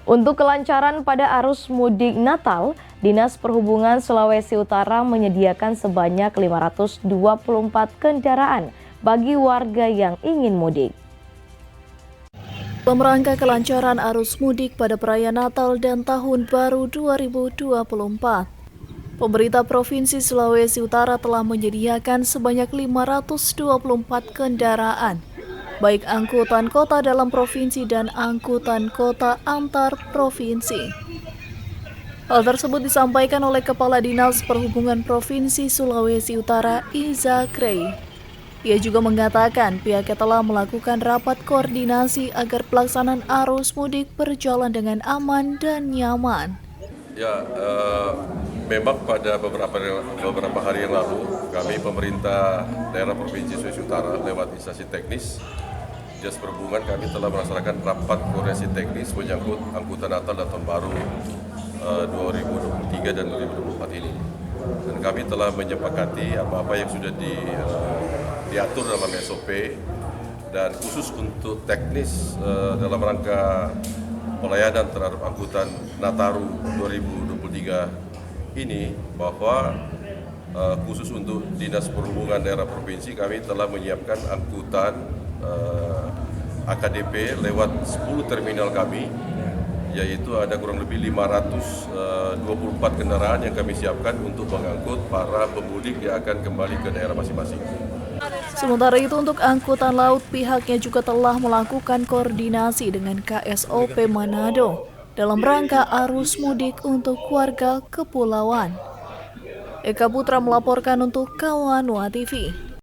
Untuk kelancaran pada arus mudik Natal, Dinas Perhubungan Sulawesi Utara menyediakan sebanyak 524 kendaraan bagi warga yang ingin mudik. Dalam rangka kelancaran arus mudik pada perayaan Natal dan Tahun Baru 2024, pemerintah Provinsi Sulawesi Utara telah menyediakan sebanyak 524 kendaraan, baik angkutan kota dalam provinsi dan angkutan kota antar provinsi. Hal tersebut disampaikan oleh Kepala Dinas Perhubungan Provinsi Sulawesi Utara, Iza Krey. Ia juga mengatakan pihaknya telah melakukan rapat koordinasi agar pelaksanaan arus mudik berjalan dengan aman dan nyaman. Memang pada beberapa hari yang lalu, kami pemerintah daerah Provinsi Sulawesi Utara lewat instansi teknis Dinas Perhubungan kami telah melaksanakan rapat koordinasi teknis menyangkut angkutan Natal dan Tahun Baru 2023 dan 2024 ini. Dan kami telah menyepakati apa-apa yang sudah diatur dalam SOP, dan khusus untuk teknis dalam rangka pelayanan terhadap angkutan Nataru 2023 ini, bahwa khusus untuk Dinas Perhubungan Daerah Provinsi kami telah menyiapkan angkutan AKDP lewat 10 terminal kami, yaitu ada kurang lebih 524 kendaraan yang kami siapkan untuk mengangkut para pemudik yang akan kembali ke daerah masing-masing. Sementara itu untuk angkutan laut, pihaknya juga telah melakukan koordinasi dengan KSOP Manado dalam rangka arus mudik untuk warga kepulauan. Eka Putra melaporkan untuk Kawanua TV.